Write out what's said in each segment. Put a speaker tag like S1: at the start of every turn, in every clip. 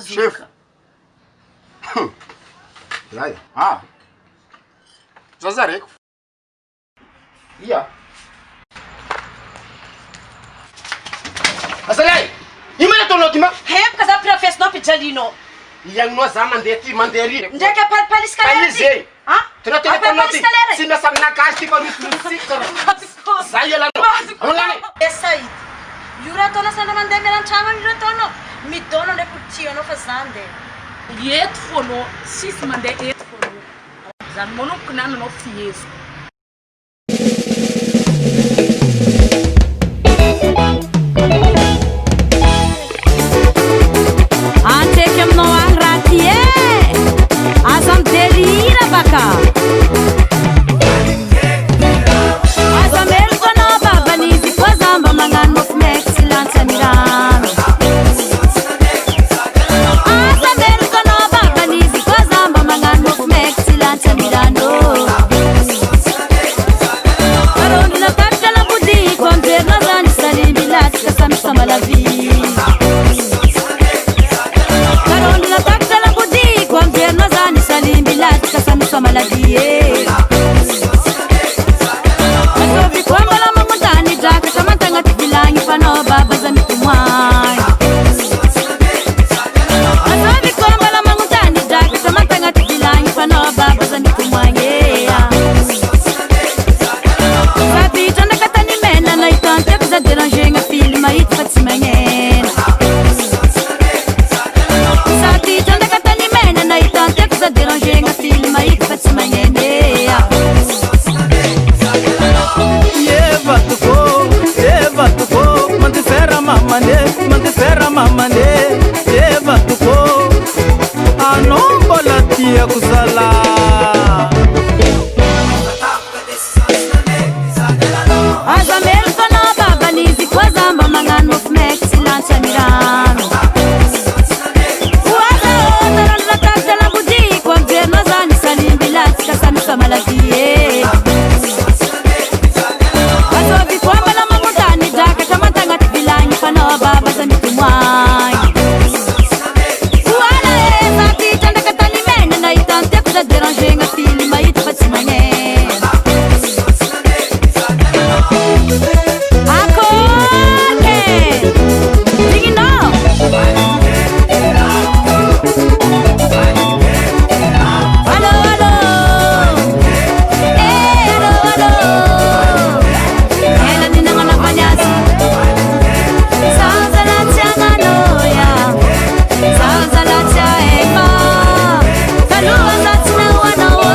S1: Chefe. Zay. Zazareko. Ia. Azalay! Io mana ataonao ty ma?
S2: Hepaka za pirafesinao ampijalinao.
S1: Iagnao za mandeha ty mandeha ry.
S2: Ndraiky apalipalisika lera ty.
S1: Palisé. Tena tena ataonao ty.
S2: Apalipalisika lera.
S1: Tsy miasa aminakazy ty fa misy zay ialanao. Amalany.
S2: Esa ity. Io raha ataonao sandra mandeha mialan-trano io raha ataonao. Midona ndraiky tianao fa za ndeha.
S3: Eto foanao, sisy mandeha eto foanao. Zany manomboko na anao fiezo.
S4: Antsika aminao any raha ty aza miderira baka aza meloko anao baban'izy koa za mba magnano mofo maiky tsy lantsany rano aza meloko anao baban'izy koa za mba magnano mofo maiky tsy lantsany rano karondrona takitra lambodiko amverina zany salimby latsika samy samalavy Asovikwambala mamutani jaka tamantanga tibilangi pano baba za mitumwai Asovikwambala mamutani jaka tamantanga tibilangi pano baba za mitumwai Sabi chanda katani mena na itante kuza déranger nga fili maiti fatimangena Sabi chanda katani mena na itante kuza déranger nga fili maiti fatimangena
S5: mamane eva tuko anombola tia kusala
S4: azamel kono babanizi kwa zamba mangano mofmek silancha mirano waza otarala takdala budi kwa mjerno zani salimbilati kasani samaladie asovi kwamba la mamutani jaka tamatanga tibilangi pano baba za mitumwai Wala eza titanda katani mene na itante kuza déranger nga fili maiti fatimanye Akoke Digino Allo allo allo allo Ela nina ngana panyasi Sauza la tianga noya Sauza la tiaema Kalua za tina wana wo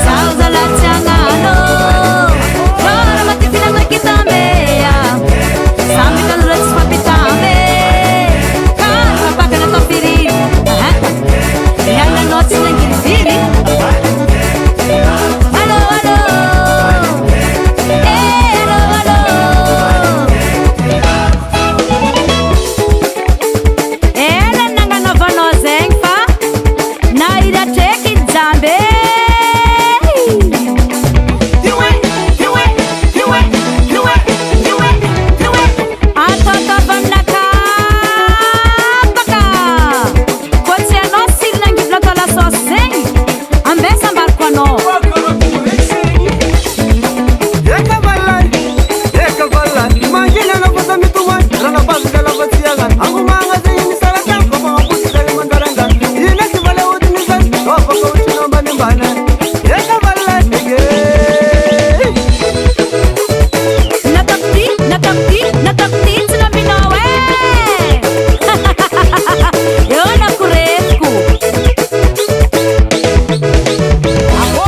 S4: Sauza la tianga no Kora matifina nga kitambeya Sambi kalura tispa pitambe Kara paka na tofiri Yanga noti na ngirifiri Allo allo allo Ela nanga vano zengfa na ira teki jambe Atota vamnaka baka Koti ano siri nangi vlaka la soseng Ambesa mbarko ano
S5: Eka valai mangina na kota mitumai rana basga la batiaga angu manga zini salata ko ma pusi dale mandaranga ina kibale udini zai ko ko uchino bani bana Eka valai ege
S4: Natakti sila binawe Yo na kuresku
S5: Ako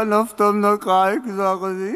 S5: نفتم نقايق زاغزي